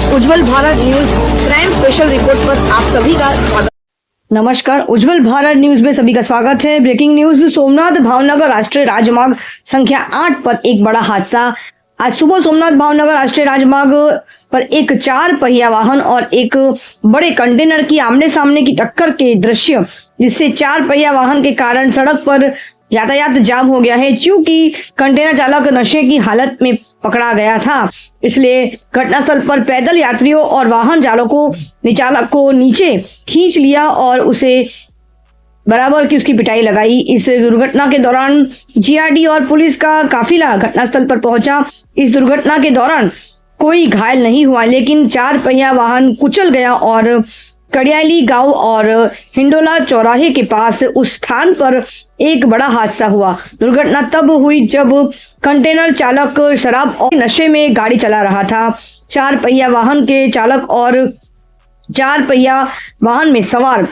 उज्जवल Bharat news crime special report पर आप सभी का स्वागत। नमस्कार, उज्जवल भारत न्यूज में सभी का स्वागत है। ब्रेकिंग न्यूज, सोमनाथ भावनगर राष्ट्रीय राजमार्ग संख्या 8 पर एक बड़ा हादसा। आज सुबह सोमनाथ भावनगर राष्ट्रीय राजमार्ग पर एक 4 पहिया वाहन और एक बड़े कंटेनर की आमने सामने की टक्कर के दृश्य, जिससे 4 पहिया वाहन के कारण सड़क पर यातायात जाम हो गया है। चूंकि कंटेनर चालक नशे की हालत में पकड़ा गया था, इसलिए घटनास्थल पर पैदल यात्रियों और वाहन चालक को नीचे खींच लिया और उसे बराबर की उसकी पिटाई लगाई। इस दुर्घटना के दौरान जीआरडी और पुलिस का काफिला घटनास्थल पर पहुंचा। इस दुर्घटना के दौरान कोई घायल नहीं हुआ, लेकिन 4 पहिया वाहन कुचल गया और कड़ियाली गांव और हिंडोला चौराहे के पास उस स्थान पर एक बड़ा हादसा हुआ। दुर्घटना तब हुई जब कंटेनर चालक शराब और नशे में गाड़ी चला रहा था। 4 पहिया वाहन के चालक और 4 पहिया वाहन में सवार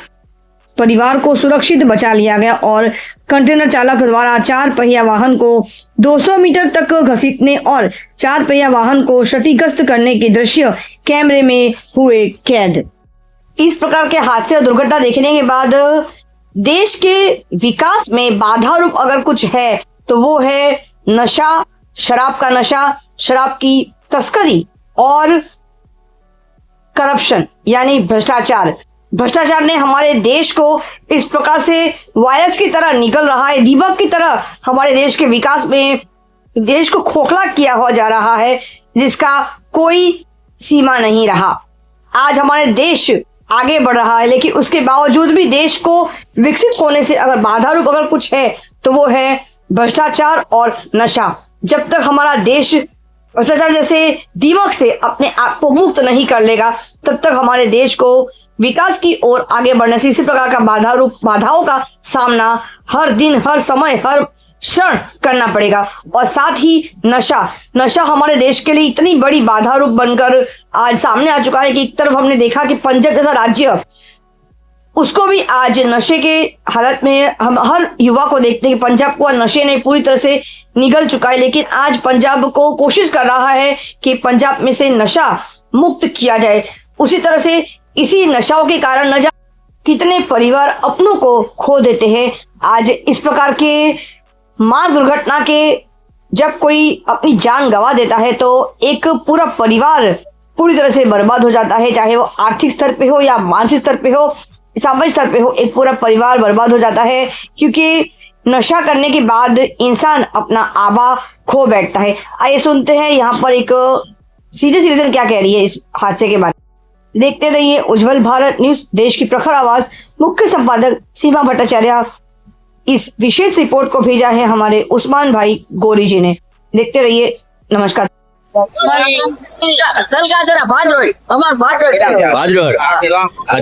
परिवार को सुरक्षित बचा लिया गया और कंटेनर चालक द्वारा 4 पहिया वाहन को 200 मीटर तक घसीटने और 4 पहिया वाहन को क्षतिग्रस्त करने के दृश्य कैमरे में हुए कैद। इस प्रकार के हादसे और दुर्घटना देखने के बाद देश के विकास में बाधा रूप अगर कुछ है तो वो है नशा, शराब का नशा, शराब की तस्करी और करप्शन यानी भ्रष्टाचार। भ्रष्टाचार ने हमारे देश को इस प्रकार से वायरस की तरह निकल रहा है, दीमक की तरह हमारे देश के विकास में देश को खोखला किया हुआ जा रहा है, जिसका कोई सीमा नहीं रहा। आज हमारे देश आगे बढ़ रहा है, लेकिन उसके बावजूद भी देश को विकसित होने से अगर बाधा रूप अगर कुछ है तो वो है भ्रष्टाचार और नशा। जब तक हमारा देश भ्रष्टाचार जैसे दीमक से अपने आप को मुक्त नहीं कर लेगा, तब तक हमारे देश को विकास की ओर आगे बढ़ने से इसी प्रकार का बाधाओं का सामना हर दिन, हर समय, हर क्षण करना पड़ेगा। और साथ ही नशा हमारे देश के लिए इतनी बड़ी बाधा रूप बनकर आज सामने आ चुका है कि एक तरफ हमने देखा कि पंजाब जैसा राज्य, उसको भी आज नशे के हालत में हम हर युवा को देखते हैं कि पंजाब को नशे ने पूरी तरह से निगल चुका है। लेकिन आज पंजाब को कोशिश कर रहा है कि पंजाब में से नशा मुक्त किया जाए। उसी तरह से इसी नशाओं के कारण न जाने कितने परिवार अपनों को खो देते हैं। आज इस प्रकार के मार्ग दुर्घटना के जब कोई अपनी जान गंवा देता है तो एक पूरा परिवार पूरी तरह से बर्बाद हो जाता है, चाहे वो आर्थिक स्तर पे हो या मानसिक स्तर पे हो, सामाजिक स्तर पे हो, एक पूरा परिवार बर्बाद हो जाता है। क्योंकि नशा करने के बाद इंसान अपना आबा खो बैठता है। आइए सुनते हैं यहाँ पर एक सीनियर सिटीजन क्या कह रही है इस हादसे के बारे में। देखते रहिए उज्जवल भारत न्यूज, देश की प्रखर आवाज। मुख्य संपादक सीमा भट्टाचार्य। इस विशेष रिपोर्ट को भेजा है हमारे उस्मान भाई गोरी जी ने। देखते रहिए। नमस्कार।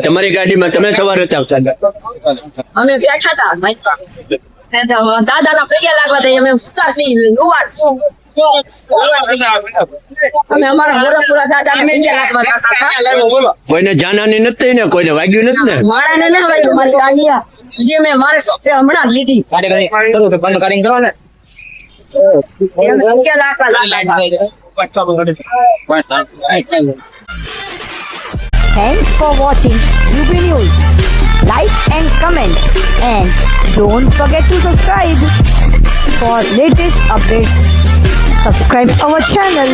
તમારી ગાડીમાં તમે સવાર હતા? અમે બેઠા હતા દાદા ના પૈયા લાગવા દે અમે ઉતારસી લુવાર અમે અમારા ગોરખપુરા દાદા ને પૈયા લાગવા હતા। કોઈને જાનહાની નથી ને? કોઈને વાગ્યું નથી ને? મારાને ન વાગ્યું, મારી ગાડીયા જે મેં મારે સોફે હમણાં લીધી ગાડી કરું તો બંધ કરીને કરો ને પૈયા લાગવા લાગા। Thanks for watching UB News. Like and comment, and don't forget to subscribe for latest updates. Subscribe our channel.